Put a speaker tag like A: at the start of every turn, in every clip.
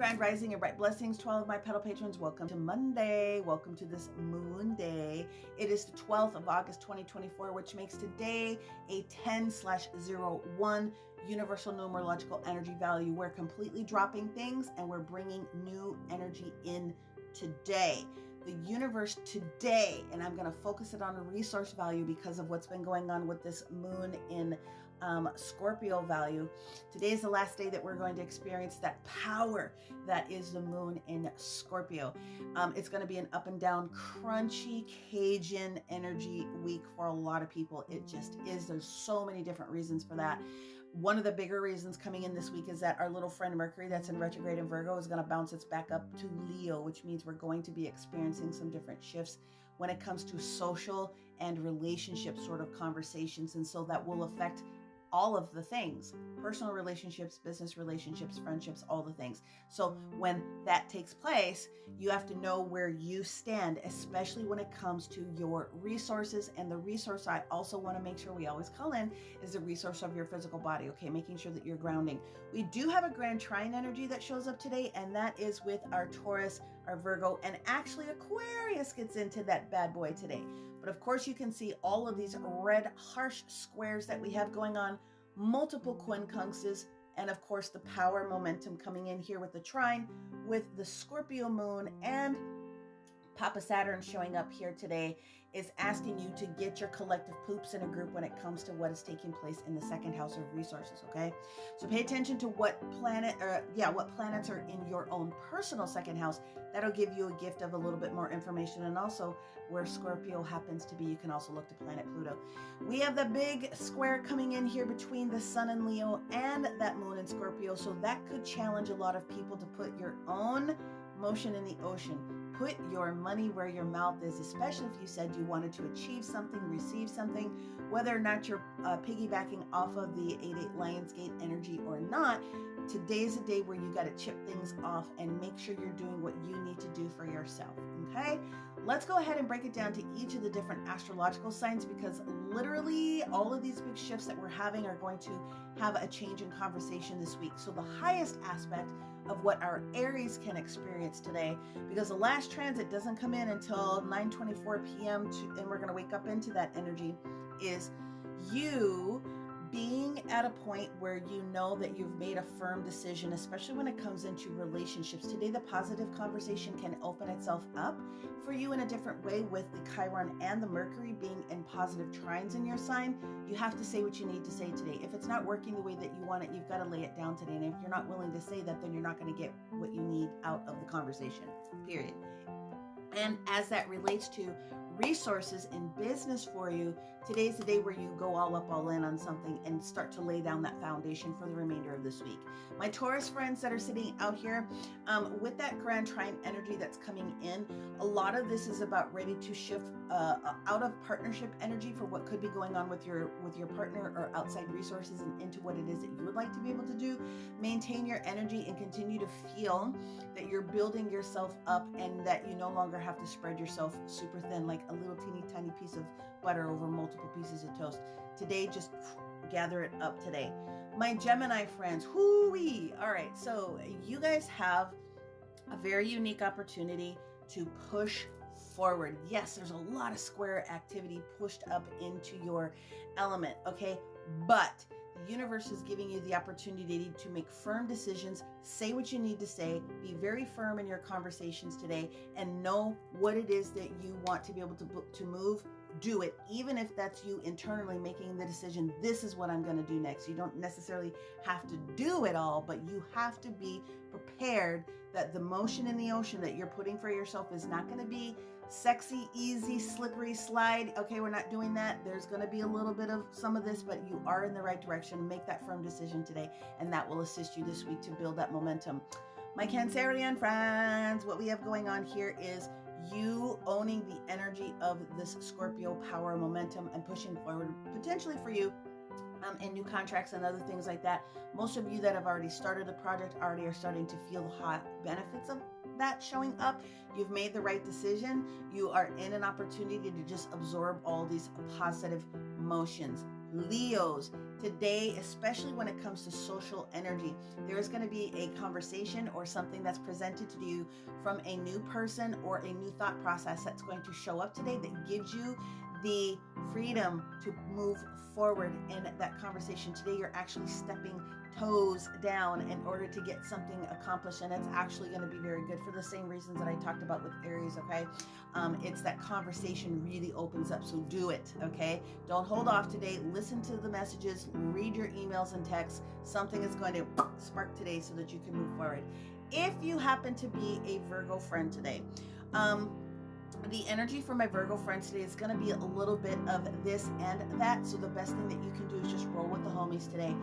A: Grand rising and bright blessings to all of my pedal patrons. Welcome to Monday. Welcome to this moon day. It is the 12th of August, 2024, which makes today a 10/01 universal numerological energy value. We're completely dropping things and we're bringing new energy in today. The universe today, and I'm going to focus it on a resource value because of what's been going on with this moon in Scorpio value. Today is the last day that we're going to experience that power that is the moon in Scorpio. It's going to be an up and down, crunchy, Cajun energy week for a lot of people. It just is. There's so many different reasons for that. One of the bigger reasons coming in this week is that our little friend Mercury that's in retrograde in Virgo is going to bounce its back up to Leo, which means we're going to be experiencing some different shifts when it comes to social and relationship sort of conversations. And so that will affect all of the things, personal relationships, business relationships, friendships, all the things. So when that takes place, you have to know where you stand, especially when it comes to your resources. And the resource I also want to make sure we always call in is the resource of your physical body. Okay, making sure that you're grounding. We do have a grand trine energy that shows up today, and that is with our Taurus, our Virgo, and actually Aquarius gets into that bad boy today. But of course, you can see all of these red harsh squares that we have going on, multiple quincunxes, and of course the power momentum coming in here with the trine, with the Scorpio moon and Papa Saturn showing up here today is asking you to get your collective poops in a group when it comes to what is taking place in the second house of resources, okay? So pay attention to what planets are in your own personal second house. That'll give you a gift of a little bit more information, and also where Scorpio happens to be, you can also look to planet Pluto. We have the big square coming in here between the sun in Leo and that moon in Scorpio, so that could challenge a lot of people to put your own motion in the ocean. Put your money where your mouth is, especially if you said you wanted to achieve something, receive something, whether or not you're piggybacking off of the 8/8 Lionsgate energy or not. Today's a day where you got to chip things off and make sure you're doing what you need to do for yourself, okay? Let's go ahead and break it down to each of the different astrological signs, because literally all of these big shifts that we're having are going to have a change in conversation this week. So the highest aspect of what our Aries can experience today, because the last transit doesn't come in until 9:24 p.m. And we're going to wake up into that energy, is you being at a point where you know that you've made a firm decision, especially when it comes into relationships. Today, the positive conversation can open itself up for you in a different way with the Chiron and the Mercury being in positive trines in your sign. You have to say what you need to say today. If it's not working the way that you want it, you've got to lay it down today. And if you're not willing to say that, then you're not going to get what you need out of the conversation, period. And as that relates to resources in business for you, today's the day where you go all up, all in on something and start to lay down that foundation for the remainder of this week. My Taurus friends that are sitting out here, with that grand trine energy that's coming in, a lot of this is about ready to shift out of partnership energy for what could be going on with your partner or outside resources and into what it is that you would like to be able to do. Maintain your energy and continue to feel that you're building yourself up and that you no longer have to spread yourself super thin like a little teeny tiny piece of butter over multiple pieces of toast. Today, just gather it up today. My Gemini friends, hoo-wee. All right, so you guys have a very unique opportunity to push forward. Yes, there's a lot of square activity pushed up into your element, okay? But the universe is giving you the opportunity to make firm decisions, say what you need to say, be very firm in your conversations today, and know what it is that you want to be able to move. Do it, even if that's you internally making the decision, this is what I'm going to do next. You don't necessarily have to do it all, but you have to be prepared that the motion in the ocean that you're putting for yourself is not going to be sexy, easy, slippery slide. Okay, we're not doing that. There's going to be a little bit of some of this, but you are in the right direction. Make that firm decision today, and that will assist you this week to build that momentum. My Cancerian friends, what we have going on here is you owning the energy of this Scorpio power momentum and pushing forward potentially for you in new contracts and other things like that. Most of you that have already started a project already are starting to feel the hot benefits of that showing up. You've made the right decision. You are in an opportunity to just absorb all these positive motions. Leos, today, especially when it comes to social energy, there is going to be a conversation or something that's presented to you from a new person or a new thought process that's going to show up today that gives you the freedom to move forward in that conversation. Today, you're actually stepping toes down in order to get something accomplished, and it's actually going to be very good for the same reasons that I talked about with Aries, okay? It's that conversation really opens up, so do it, okay? Don't hold off today. Listen to the messages, read your emails and texts. Something is going to spark today so that you can move forward. If you happen to be a Virgo friend today, the energy for my Virgo friends today is going to be a little bit of this and that. So the best thing that you can do is just roll with the homies today.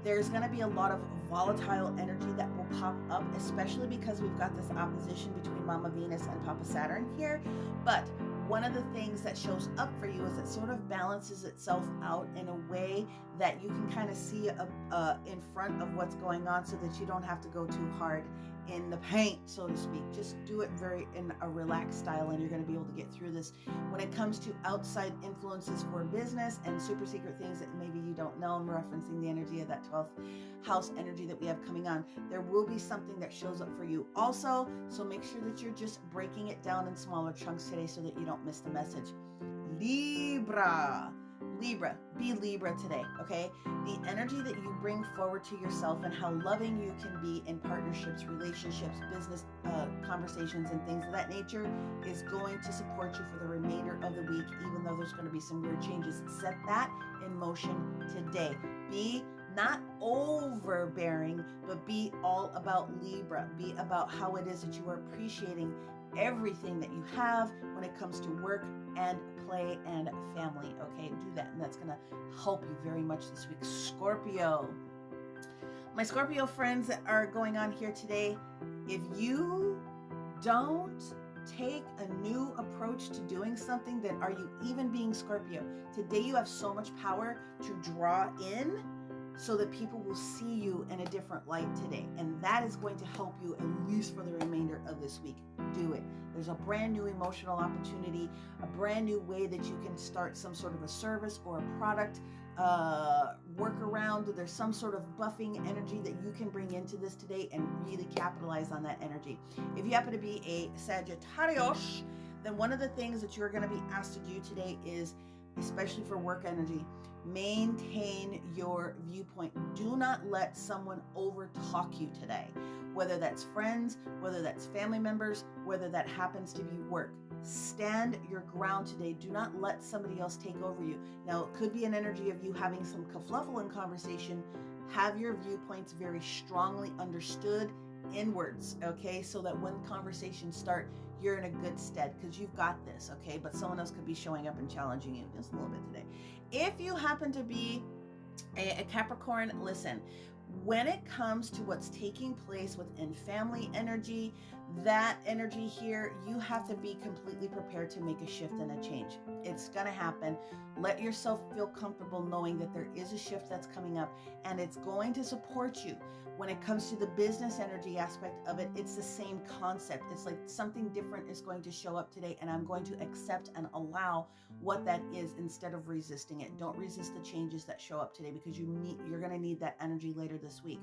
A: There's going to be a lot of volatile energy that will pop up, especially because we've got this opposition between Mama Venus and Papa Saturn here. But one of the things that shows up for you is it sort of balances itself out in a way that you can kind of see in front of what's going on, so that you don't have to go too hard in the paint, so to speak. Just do it very in a relaxed style, and you're going to be able to get through this. When it comes to outside influences for business and super secret things that maybe you don't know, I'm referencing the energy of that 12th house energy that we have coming on. There will be something that shows up for you also, so make sure that you're just breaking it down in smaller chunks today so that you don't miss the message. Libra, be Libra today, okay? The energy that you bring forward to yourself and how loving you can be in partnerships, relationships, business conversations, and things of that nature is going to support you for the remainder of the week, even though there's going to be some weird changes. Set that in motion today. Be not overbearing, but be all about Libra. Be about how it is that you are appreciating everything that you have when it comes to work and play and family, okay? Do that, and that's going to help you very much this week. Scorpio. My Scorpio friends that are going on here today, if you don't take a new approach to doing something, then are you even being Scorpio? Today you have so much power to draw in so that people will see you in a different light today. And that is going to help you at least for the remainder of this week. Do it. There's a brand new emotional opportunity, a brand new way that you can start some sort of a service or a product workaround. There's some sort of buffing energy that you can bring into this today and really capitalize on that energy. If you happen to be a Sagittarius, then one of the things that you're going to be asked to do today is, especially for work energy, maintain your viewpoint. Do not let someone over talk you today, whether that's friends, whether that's family members, whether that happens to be work. Stand your ground today. Do not let somebody else take over you. Now, it could be an energy of you having some kerfluffle in conversation. Have your viewpoints very strongly understood inwards, okay? So that when conversations start, you're in a good stead because you've got this, okay? But someone else could be showing up and challenging you just a little bit today. If you happen to be a Capricorn, listen, when it comes to what's taking place within family energy, that energy here, you have to be completely prepared to make a shift and a change. It's going to happen. Let yourself feel comfortable knowing that there is a shift that's coming up, and it's going to support you. When it comes to the business energy aspect of it, it's the same concept. It's like something different is going to show up today, and I'm going to accept and allow what that is instead of resisting it. Don't resist the changes that show up today, because you're going to need that energy later this week.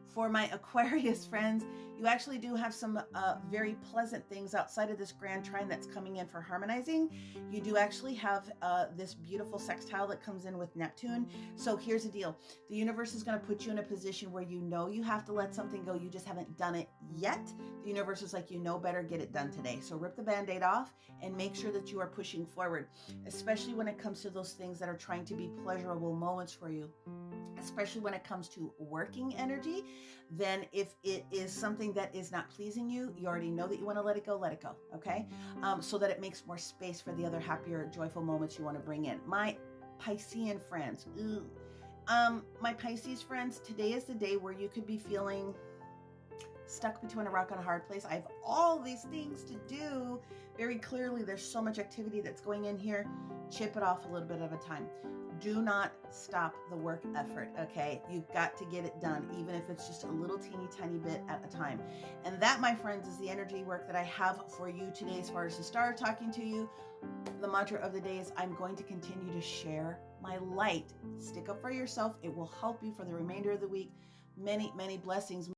A: For my Aquarius friends, you actually do have some very pleasant things outside of this grand trine that's coming in for harmonizing. You do actually have this beautiful sextile that comes in with Neptune. So here's the deal. The universe is going to put you in a position where you know you have to let something go. You just haven't done it yet. The universe is like, you know better, get it done today. So rip the Band-Aid off and make sure that you are pushing forward, especially when it comes to those things that are trying to be pleasurable moments for you. Especially when it comes to working energy, then if it is something that is not pleasing you, you already know that you want to let it go, okay? So that it makes more space for the other happier, joyful moments you want to bring in. My Piscean friends, my Pisces friends, today is the day where you could be feeling stuck between a rock and a hard place. I have all these things to do. Very clearly, there's so much activity that's going in here. Chip it off a little bit at a time. Do not stop the work effort, okay? You've got to get it done, even if it's just a little teeny tiny bit at a time. And that, my friends, is the energy work that I have for you today as far as the star talking to you. The mantra of the day is, I'm going to continue to share my light. Stick up for yourself. It will help you for the remainder of the week. Many, many blessings.